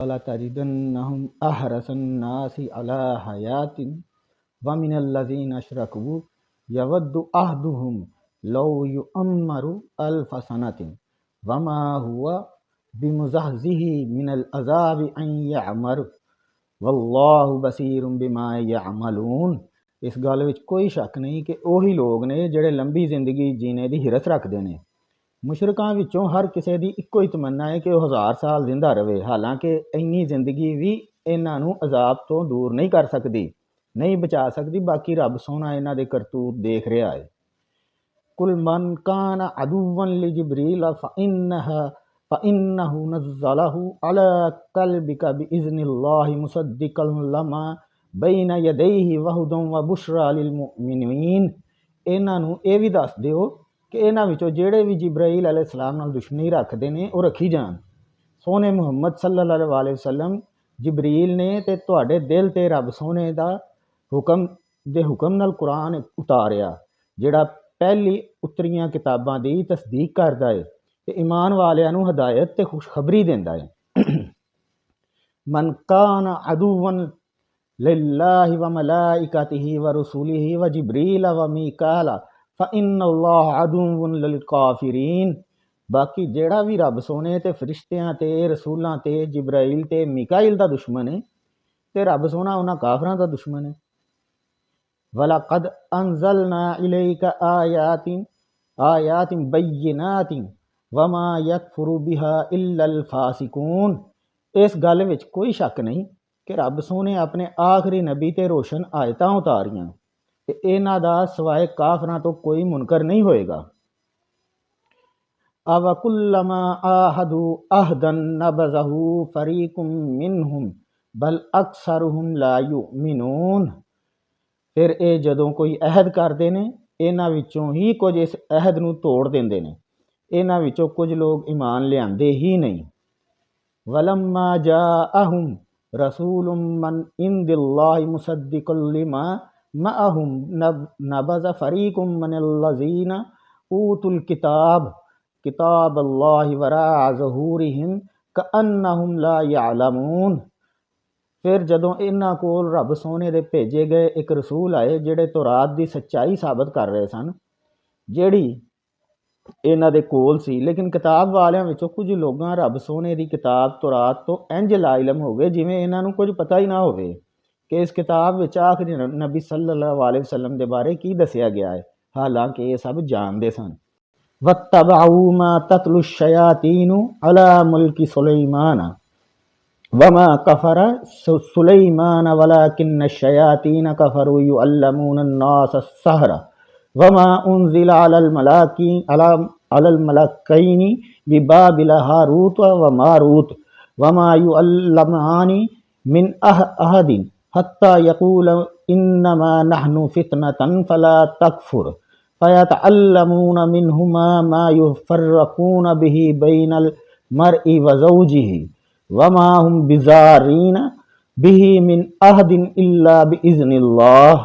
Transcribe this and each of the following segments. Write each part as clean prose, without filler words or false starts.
वला तजिदन्नहुम अहरसन्नासि अला हयातिन व मिनल्लज़ीना अशरकू यवद्दु अहदुहुम लौ युअम्मरु अल्फ सनतिन वमा हुवा बिमुज़हज़िही मिनल अज़ाबि अन यअमर वल्लाहु बसीरुम बिमा यअमलून। इस गल विच कोई शक नहीं कि ओही लोग ने जिहड़े लंबी जिंदगी जीने की हिरस रखते हैं। मुशरकां विचों हर किसी की इक्को ही तमन्ना है कि वह 1000 साल जिंदा रहे, हालांकि इन्नी जिंदगी भी इन्हों अजाब तो दूर नहीं कर सकती, नहीं बचा सकती। बाकी रब सोना इन्हां दे करतूत देख रहा है। कुल मन कान अदुव्वन लि जिब्रील फ़इन्नहु नज़्ज़लहु अला क़ल्बिका बिइज़्निल्लाहि मुसद्दिक़न लमा बैन यदैहि वहुदन व बुशरा लिल मुमिनीन। इन्हां ये भी दस दिओ कि इन्हां विचों जेड़े भी जिब्राइल अलैहिस्सलाम नाल दुश्मनी रखते हैं वो रखी जान। सोने मुहम्मद सल्लल्लाहु अलैहि वसल्लम जिब्रील ने ते तुहाडे दिल ते रब सोने दा हुक्म नाल कुरान उतारिया, जिहड़ा पहली उतरियां किताबां दी तस्दीक करदा है ते ईमान वालियां नूं हदायत ते खुशखबरी दिंदा है। मन कान अदुव्वन लिल्लाहि व मलाइकतिही व रुसुलिही व जिब्रील व मीकाला फ़इन्नल्लाह अदुव्वुन लिल काफिरीन। बाकी जेड़ा भी रब सोने ते फरिश्तियां ते रसूलां ते जिब्राइल ते मीकाइल दा दुश्मन है ते रब सोना उन्हां काफरां दा दुश्मन है। वलक़द अंज़लना इलैका आयातिन बय्यिनातिन वमा यकफुरु बिहा इल्लल फासिकून। इस गल विच कोई शक नहीं कि रब सोने अपने आखिरी नबी ते रोशन आयतां उतारियां ते इन्हां दा सवाए काफरां तो कोई मुनकर नहीं होएगा। अवकुल्लमा आहदु अहदन नबज़हु फरीकुम मिनहुम बल अक्सरुहुम ला युमिनून। फिर ये जदों कोई अहद करते हैं, इन्हां विचों ही कुछ इस अहद नूं तोड़ देंदे ने, इन्हां विचों कुछ लोग ईमान लिआंदे ही नहीं। वलम्मा जाअहुम रसूलुम मन इंदिल्लाहि मुसद्दिक़ुल लिमा मअहुम नबज़ फरीकुम मिनल्लज़ीना ऊतुल किताबल्लाहि वराअ ज़ुहूरिहिम कअन्नहुम ला यअलमून। फिर जदों इन्हां कोल रब सोने दे भेजे गए एक रसूल आए जिहड़े तौरात की सच्चाई साबित कर रहे सन, जिहड़ी इन्हां दे कोल सी, लेकिन किताब वालियां विचों कुछ लोगां रब सोने की किताब तौरात तो इंज लाइलम हो गए जिवें इन्हां नूं कुछ पता ही ना होवे कि इस किताब विच आखिरी नबी सल्लल्लाहु अलैहि वसल्लम दे बारे की दसिया गया है, हालांकि ये सब जानते सन। वत्तबअू मा ततलु शयातीनु अला मुल्की सुलैमान वमा कफर सुलैमान वलाकिन्न शयातीन कफरू युअल्लमून अन्नास अस्सहर वमा उन्ज़िला अलल मलकैनि बिबाबिल हारूत व मारूत वमा युअल्लमानि मिन अहदिन हत्ता यक़ूला इन्नमा नहनु फितनतन फला तकफुर फयतअल्लमून मिन्हुमा मा युफ़र्रिक़ून बिही बैनल मर्इ व ज़ौजिही वमा हुम बिज़ारीन बिही मिन अहदिन इल्ला बिइज़्निल्लाह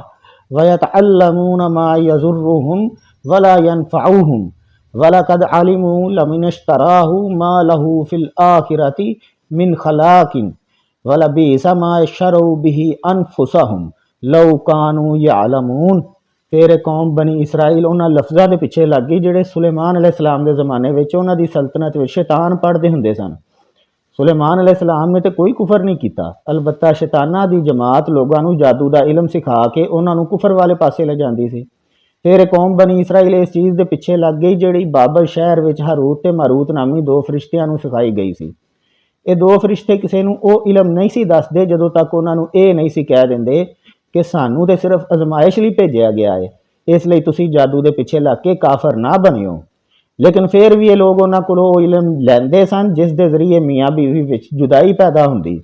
वयतअल्लमून मा यज़ुर्रुहुम वला यनफ़उहुम वलक़द अलिमू लमनिश्तराहु मा लहू फ़िल आखिरति मिन खलाक़िन वलबिअस मा यशरऊ बिही अनफुसहुम लौ कानू यअलमून। फिर कौम बनी इसराइल उन्हां लफ्ज़ां दे पिछे लग गई जिहड़े सुलेमान अलैहिस्सलाम दे ज़माने विच उन्हां दी सल्तनत विच शैतान पढ़दे हुंदे सन। सुलेमान अलैहिस्सलाम ने तो कोई कुफर नहीं किया, अलबत्ता शैतानां दी जमात लोगों को जादू का इलम सिखा के उन्होंने कुफर वाले पासे ले जाती सी। फिर कौम बनी इसराइल इस चीज़ के पिछे लग गई जिहड़ी बाबल शहर विच हारूत ते मारूत नामी दो फरिश्तियां नूं सिखाई गई सी। ये दो फरिश्ते किसी नूं वो इलम नहीं सी दसदे जदों तक उन्होंने ये नहीं सी कह देंदे कि सानू तो सिर्फ अजमाइश लई भेजिया गया है, इसलिए तुसीं जादू के पिछे लग के काफर ना बनियो। लेकिन फिर भी ये लोग उन्होंने को इलम लैंदे सन जिस दे जरिए मियाँ बीवी विच जुदाई पैदा हुंदी।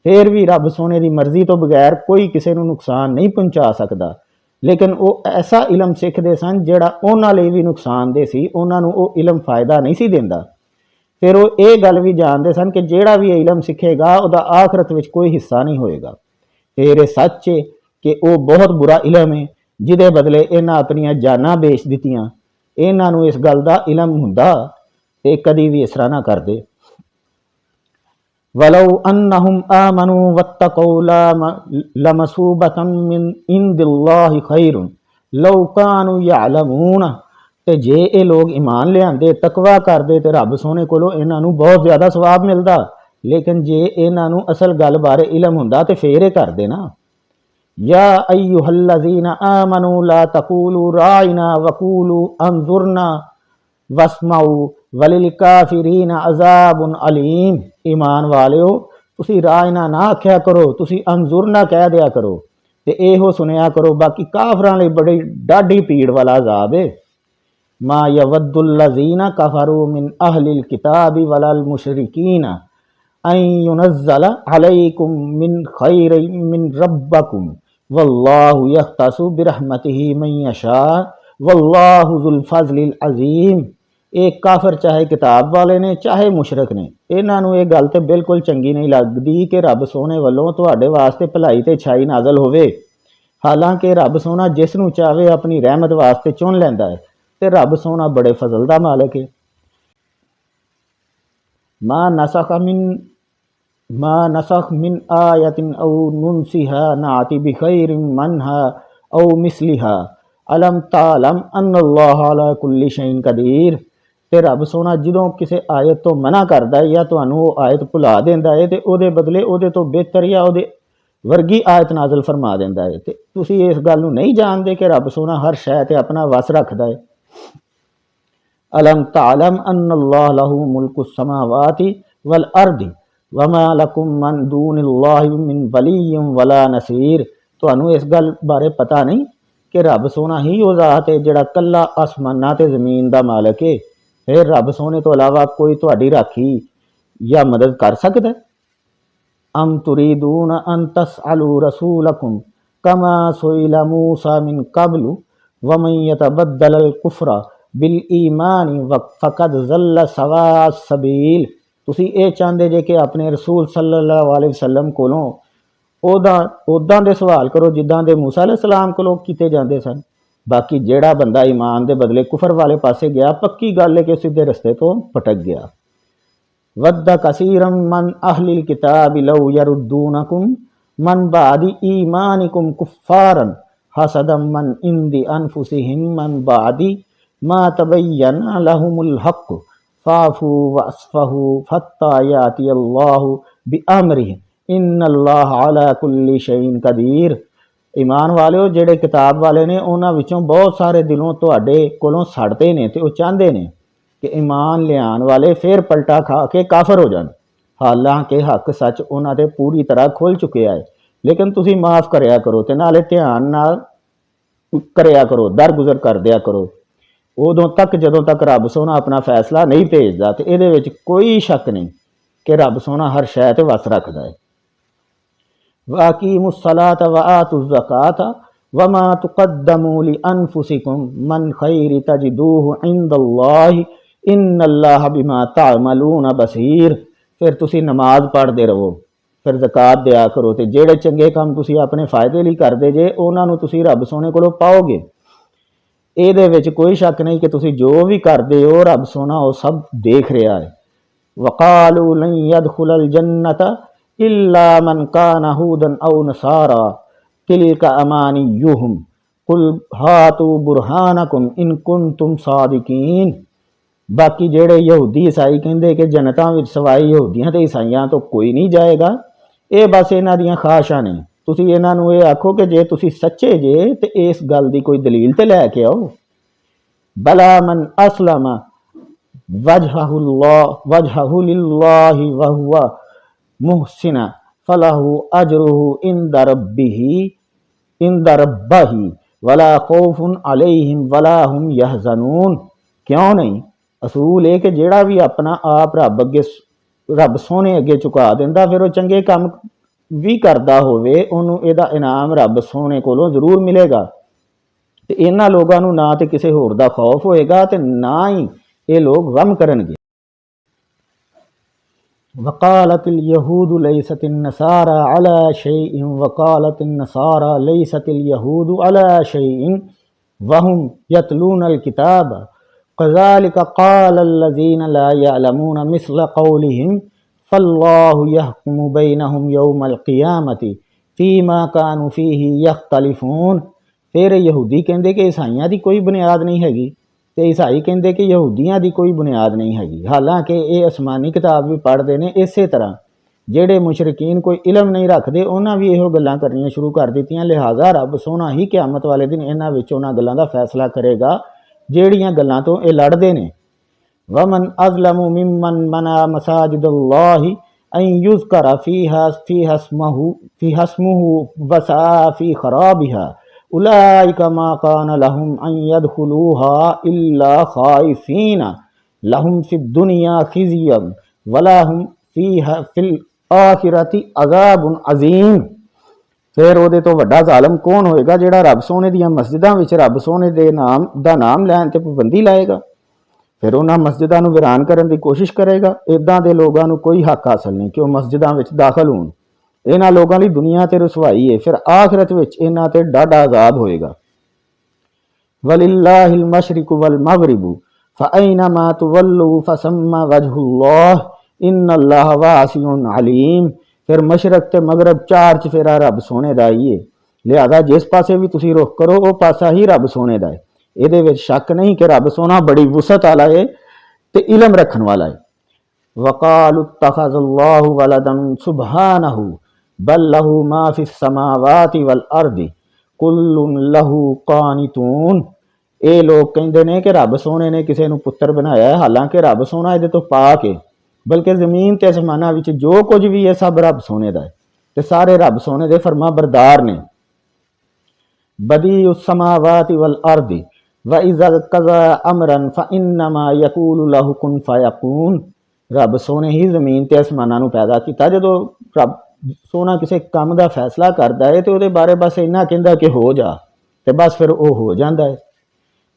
फिर भी रब सोने की मर्जी तो बगैर कोई किसी को नुकसान नहीं पहुँचा सकता, लेकिन वो ऐसा इलम सीखते सन जिहड़ा उन्हां लई भी नुकसानदेह सी, उन्होंने वो इलम फायदा नहीं सी दिंदा। फिर वो ये गल भी जानते सन कि जिहड़ा भी इलम सिखेगा उहदा आखरत विच कोई हिस्सा नहीं होएगा। फिर ये सच है कि वो बहुत बुरा इलम है जिहदे बदले इन्हां अपनियां जानां बेच दित्तियां। इन्हां नूं इस गल का इलम हुंदा ते कदी भी इस तरह ना करदे। वलौ अन्नहुम आमनू वत्तकौ लमसूबतन मिन इंदिल्लाहि खैरुन लौ कानू यअलमून। ते जे ये लोग ईमान लियांदे तकवा करदे ते रब सोने कोलों इन्हां नूं बहुत ज़्यादा सवाब मिलदा। लेकिन जे इन्हां नूं असल गल बारे इलम हुंदा ते फेर ये करदे ना। या अय्युहल्लज़ीना आमनू ला तकूलू राइना वकूलू अंजुरना वस्माऊ वलिल काफिरीना अजाबुन अलीम। ईमान वालिओ तुसी राइना ना आख्या करो, तुसी अंजुरना कह दिया करो ते एहो सुनिया करो, बाकी काफरां लई बड़ी डाढी पीड़ वाला अजाब है। मा यवद्दुल्लज़ीना कफरू मिन अहलिल किताबि वलल मुशरिकीना अन युनज़्ज़ला अलैकुम मिन खैरिन मिन रब्बिकुम वल्लाहु यख्तसु बिरहमतिही मन यशा वल्लाहु ज़ुल फ़ज़्लिल अज़ीम। एक काफर चाहे किताब वाले ने चाहे मुशरक ने, इन्हां नूं ये गल ते बिल्कुल चंगी नहीं लगदी कि रब सोने वालों तुहाडे वास्ते भलाई ते छाई नाज़ल होवे। हालांकि रब सोना जिस नूं चाहे अपनी रहमत वास्ते चुन लैंदा है ते रब सोना बड़े फजल दा मालिक है। मा नसख मिन आयतिन औ नुनसिहा नाति बिखैरिन मनहा औ मिसलिहा अलम तालम अन्नल्लाह अला कुल्ली शैइन कदीर। ते रब सोना जदों किसी आयत तो मना करदा है या तुहानूं वो आयत भुला देंदा है ते ओहदे बदले ओहदे तो बेहतर या ओहदे वर्गी आयत नाज़िल फरमा देंदा है। ते तुसीं इस गल नूं नहीं जानदे कि रब सोना हर शै ते अपना वस रखदा है। अलम तालम अन्नल्लाह लहू मुल्कुस समावाति वल अर्दी वमा लकुम मन दूनिल्लाहि मिन वलिय्यिन वला नसीर। तुहानूं इस गल बारे पता नहीं कि रब सोना ही वो ज़ात है जिहड़ा कल्ला आसमानां ते ज़मीन दा मालिक है। फिर रब सोने तो अलावा कोई तुहाडी राखी या मदद कर सकदा है? अम तुरीदून अन तसअलू रसूलकुम कमा सुइला मूसा मिन कब्लु वमन यतबद्दल कुफ्रा बिल ईमानी फकद ज़ल्ल सवा सबील। तुसी ये चाहते जे कि अपने रसूल सल्लल्लाहु अलैहि वसल्लम कोलों उदां दे सवाल करो जिद्दां दे मूसा अलैहिस्सलाम कोलों कीते जाते सन। बाकी जेड़ा बंदा ईमान दे बदले कुफर वाले पासे गया, पक्की गल है कि सीधे रस्ते तो भटक गया। वद्द कसीरम मन अहलिल किताबि लौ यरुद्दूनकुम मन बादी ईमानिकुम कुफ्फारन हसदम मन इंदी अनफुसिहिम मन बादी मा तबय्यना लहुमुल हक़्क़ फ़ाफ़ू वस्फ़हू हत्ता याति अल्लाहु बिअम्रिही इन्नल्लाह अला कुल्ली शैइन कदीर। ईमान वालिओ जेड़े किताब वाले ने उन्हां विचों बहुत सारे दिलों तुहाडे कोलों सड़ते ने ते वो चाहते ने कि ईमान लियान वाले फिर पलटा खा के काफर हो जान। हालांकि हक सच उन्हां ते पूरी तरह खुल चुकिया है, लेकिन तुसी माफ़ करया करो ते नाले ध्यान नाल करया करो, दरगुजर कर दिया करो उदों तक जदों तक रब सोना अपना फैसला नहीं भेजदा। ते इहदे विच कोई शक नहीं कि रब सोना हर शै ते वस रखदा है। वाकीमुस सलात व आतुज़ ज़कात वमा तुक़द्दमू लि अनफुसिकुम मन खैरि तजिदूहु इंदल्लाहि इन्नल्लाह बिमा तअमलून बसीर। फिर तुसी नमाज पढ़दे रहो, फिर ज़कात दिया करो ते जेड़े चंगे काम तुसी अपने फ़ायदे लई करदे जे उन्हां नूं तुसी रब सोने कोलों पाओगे। ਇਹਦੇ ਵਿੱਚ कोई शक नहीं कि तुसी जो भी करते हो रब सोना वो सब देख रहा है। वक़ालू लन यदखुलल जन्नत इल्ला मन कान हूदन औ नसारा तिल्का अमानियुहुम कुल हातू बुरहानकुम इन कुंतुम सादिकीन। बाकी जेड़े यहूदी ईसाई कहते कि जन्नतां विच सवाई यहूदियां ते ईसाइयां तो कोई नहीं जाएगा, ये बस इन्हां दियां ख्वाहिशां ने। तुसी इन्हां नूं ये आखो कि जे तुसी सच्चे जे ते इस गल दी कोई दलील ते लैके आओ। बला मन असलम वजहहु लिल्लाहि व हुवा मुहसिन फलहु अजरुहु इंद रब्बिही वला खौफुन अलैहिम वला हुम यहज़नून। क्यों नहीं? असूल है कि जेड़ा भी अपना आप रब सोने अगे झुका दिंदा फिर वो चंगे काम भी करदा होवे उन्होंने इहदा इनाम रब सोने कोलों जरूर मिलेगा। ते इन्हां लोगां नूं ना ते किसी होर दा खौफ होएगा ते ना ही ये लोग गम करनगे। वक़ालतिल यहूदु लैसतिन नसारा अला शैइन वक़ालतिन नसारा लैसतिल यहूदु अला शैइन वहुम यतलूनल किताब कज़ालिक क़ालल्लज़ीना ला यअलमून मिस्ल क़ौलिहिम फल्लाहु यहकुमु बैनहुम यौमल क़ियामति फीमा कानू फीही यख्तलिफून। फिर यहूदी कहते कि ईसाइयां की कोई बुनियाद नहीं हैगी, तो ईसाई कहते कि यहूदियों की कोई बुनियाद नहीं हैगी। हालांकि ये आसमानी किताब भी पढ़ते हैं। इस तरह ਜਿਹੜੇ मुशरकीन कोई इलम नहीं रखते उन्हें भी ਇਹੋ ਗੱਲਾਂ करनियां शुरू कर ਦਿੱਤੀਆਂ। लिहाजा रब सोना ही क़यामत वाले दिन इन्हां विच उन्हां गल्लां दा फैसला करेगा ਜਿਹੜੀਆਂ ਗੱਲਾਂ ਤੋਂ ਇਹ लड़ते हैं। वमन अज़लमु मिम्मन मना मसाजिदल्लाहि अन युज़करा फ़ीहा इस्मुहु वसा फ़ी ख़राबिहा उलाइका मा कान लहुम अन यदखुलूहा इल्ला ख़ाइफ़ीन लहुम फ़िद दुनिया ख़िज़्यन वलहुम फ़ीहा फ़िल आखिरती अज़ाबुन अज़ीम। फिर वो तो वड्डा ज़ालम कौन होएगा जिहड़ा रब सोने दियां मस्जिदां विच रब सोने दे नाम दा नाम लैण ते पाबंदी लाएगा, फिर उन्हां मस्जिदां नूं वीरान करन दी कोशिश करेगा। इदां दे लोगां नूं कोई हक हासिल नहीं कि वो मस्जिदां विच दाखल होण। इन्हां लोगां लई दुनिया ते रसवाई है, फिर आखिरत विच इन्हां ते डाढा अज़ाब होएगा। वलिल्लाहिल मशरिकु वल मगरिबु फ़अयनमा तुवल्लू फ़सम्मा वजहुल्लाह इन्नल्लाह वासिउन अलीम। फिर मशरक ते मगरब चार चफेरा रब सोने दा ही है, लिहाजा जिस पासे भी तुसी रुख करो वो पासा ही रब सोने दा है। ਇਹਦੇ ਵਿੱਚ शक नहीं कि रब सोना बड़ी वुसत वाला है ते इलम रखन वाला है। वक़ालु इत्तख़ज़ल्लाहु वलदन सुब्हानहु बल लहु मा फ़िस समावाति वल अर्दि कुल्लुन लहु क़ानितून। ये लोग कहते हैं कि रब सोने ने किसी को पुत्र बनाया है, हालांकि रब सोना ये तो पाक है, बल्कि जमीन ते आसमाना विच जो कुछ भी है सब रब सोने का है, ते सारे रब सोने दे फरमा बरदार ने। बदी उस समावाति वल अर्दि व इज़ा कज़ा अमरन फ़इन्नमा यक़ूलु लहु कुन फ़यकून। रब सोने ही जमीन ते आसमाना नूं पैदा किया। जो रब सोना किसी काम का फैसला करता है तो वो बारे बस इन्ना कहता कि हो जा, तो बस फिर वो हो जाता है।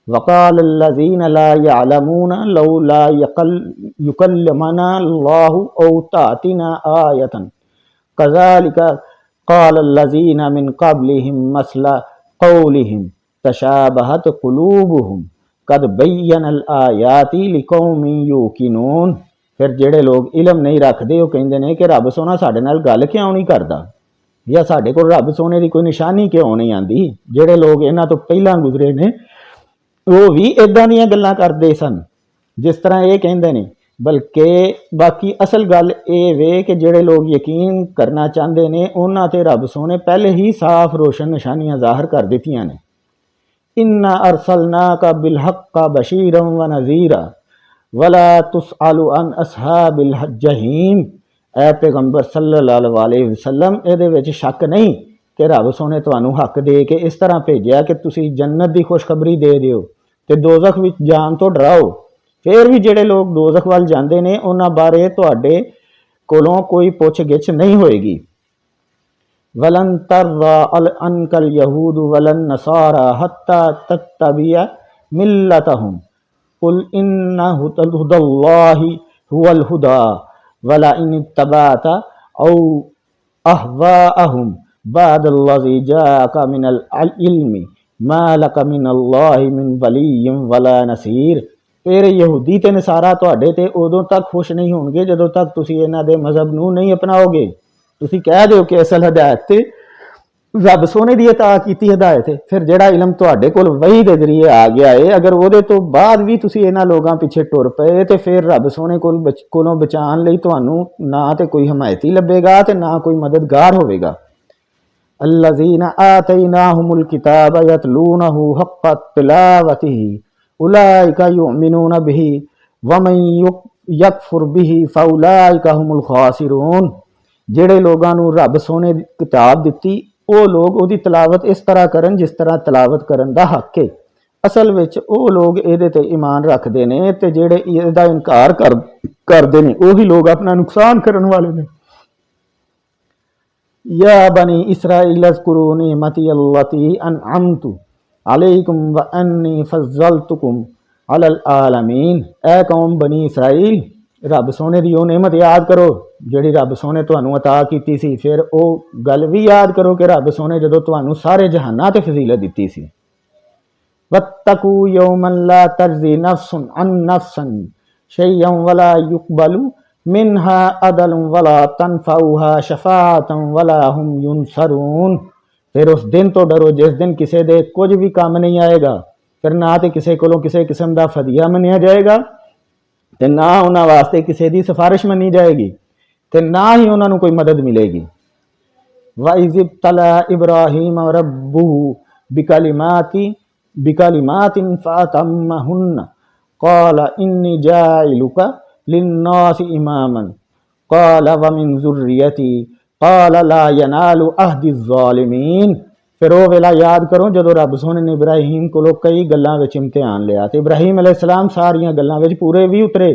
वक़ाल लज़ीन ला यअलमून लौला युकल्लिमुना अल्लाहु औ तातिना आयतन कज़ालिका क़ाल लज़ीन मिन क़ब्लिहिम मसला क़ौलिहिम तशाबहत क़ुलूबुहुम कद बय्यनल आयाति लिक़ौमिन युक़िनून। फिर जेड़े लोग इलम नहीं रखते वो कहते हैं कि रब सोना साडे नाल गल क्यों नहीं करता, या साडे कोल रब सोने की कोई निशानी क्यों नहीं आती। जेड़े लोग इन्हां तो पहलां गुजरे ने वो भी इदां दीयां गल्लां करदे सन जिस तरह ये कहते हैं। बल्कि बाकी असल गल ये वे कि जेड़े लोग यकीन करना चाहते हैं उन्हां ते रब सोने पहले ही साफ रोशन निशानियां जाहिर कर दित्तियां ने। इन्ना अरसलनाका बिलहक्का बशीरन व नज़ीरा वला तुसअलु अन असहाबिल जहीम। ऐ पैगंबर सल्लल्लाहु अलैहि वसल्लम इहदे विच शक नहीं कि रब सोने तुहानूं हक दे के इस तरह भेजिया कि तुसी जन्नत की खुशखबरी दे दिओ ते दोज़ख विच जान तो डराओ। फिर भी जेड़े लोग दोज़ख वाल जांदे ने उन्हां बारे तुहाडे कोलों कोई पुछ गिछ नहीं होएगी। वलन तरदा अनकल यहूद वलन नसारा हत्ता तत्तबिया मिल्लतहुम कुल इन्ना हुदल्लाहि हुवल हुदा वला इन इत्तबाता औ अहवाअहुम बादल्लज़ी जाअका मिनल इल्मि मा लका मिनल्लाहि मिन वलिय्यिन वला नसीर। फिर यहूदी ते नसारा तुहाडे ते उदों तक खुश नहीं होणगे जदों तक तुसी इन्हां दे मज़हब नूं नहीं अपनाओगे। तुसी कह दिओ कि असल हदायत ते रब सोने की अता की हदायत है। फिर जिहड़ा इलम तुहाडे कोल वही के जरिए आ गया है, अगर वो तो बाद भी तुसी इन्हां लोगों पिछे टुर पे तो फिर रब सोने कोलों बचाने लई तुहानूं ना तो कोई हमायती लभेगा ते ना कोई मददगार होवेगा। अल्लज़ीना आतैनाहुमुल किताब यतलूनहु हक्का तिलावतिही उलाइका युमिनून बिही वमन यकफुर बिही फउलाइका हुमुल खासिरून। जेड़े लोगों नूं रब सोने किताब दिती वो लोग उसकी तलावत इस तरह करन जिस तरह तलावत करन दा हक है। असल विच वो लोग इहदे ते ईमान रखते हैं ते जेड़े इसदा इनकार करते हैं वही लोग अपना नुकसान करन वाले ने। या बनी इसराइल अज़कुरू निअमती अल्लती अनअमतु अलैकुम व अन्नी फज़्ज़लतुकुम अलल आलमीन। ए कौम बनी इसराइल रब सोने की वो नेमत याद करो जिहड़ी रब सोने तुहानूं अता कीती सी। फिर वो गल भी याद करो कि रब सोने जदों तुहानूं सारे जहानां ते फजीलत दित्ती सी। वत्तकू यौमन ला तर्ज़ी नफ्सुन अन नफ्सन शैय्यन वला युक़बलु मिनहा अदलुम वला तनफउहा शफाअतुम वला हुम युनसरून। फिर उस दिन तो डरो जिस दिन किसी दे कुछ भी काम नहीं आएगा, फिर ना तो किसी को किसी किस्म का फदिया मनिया जाएगा ते ना उन्होंने वास्ते किसी की सिफारिश मनी जाएगी ते ना ही उन्होंने कोई मदद मिलेगी। वइज़ तला इब्राहीम रब्बुहु बिकलिमातिन फअतम्महुन्ना क़ाल इन्नी जाइलुका लिन्नासि इमामन क़ाल व मिन ज़ुर्रियती क़ाल ला यनालु अहदि ज़ालिमीन। फिर वो वेला याद करो जदों रब सोने ने इब्राहीम को कई गल्लां विच इम्तिहान लिया तो इब्राहीम अलैहिस्सलाम सारियां गल्लां विच पूरे भी उतरे।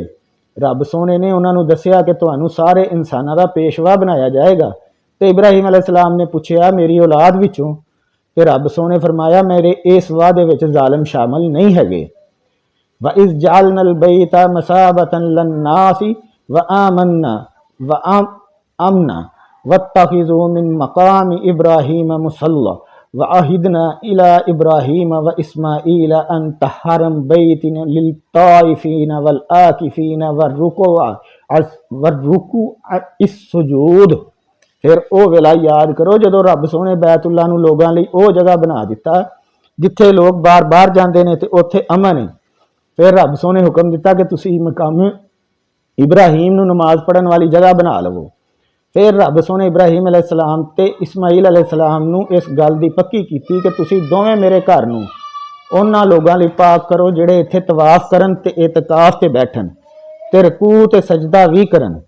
रब सोने ने उन्होंने दसिया कि तुहानू सारे इंसानों का पेशवा बनाया जाएगा। तो इब्राहीम अलैहिस्सलाम ने पूछा मेरी औलाद विचों, तो रब सोने फरमाया मेरे इस वादे विच जालिम शामिल नहीं है। व इज़ जअलनल बैता मसाबतन लिन्नासि व आमना वत्तखिज़ू मिन मकाम इब्राहीम मुसल्ला व अहिदना इला इब्राहीम व इस्माईल अन तहरम बैतिन लित्ताइफीन वल आकिफीन वरुकू इस सुजूद। फिर वो वेला याद करो जदों रब सोने बैतुल्ला नूं लोगां लई वो जगह बना दिता जिथे लोग बार बार जाते हैं तो उत्थे अमन है। फिर रब सोने हुक्म दिता कि तुसी मकाम इब्राहीम नूं नमाज पढ़न वाली जगह बना लवो। फिर रब सोने इब्राहीम अलैहिस्सलाम ते इस्माईल अलैहिस्सलाम नूं इस गल दी पक्की कीती कि तुसी दोवें मेरे घर नूं उन्हां लोगां लई पाक करो जिहड़े इत्थे तवाफ करन ते इतकाफ ते बैठन ते रकू ते सजदा भी करन।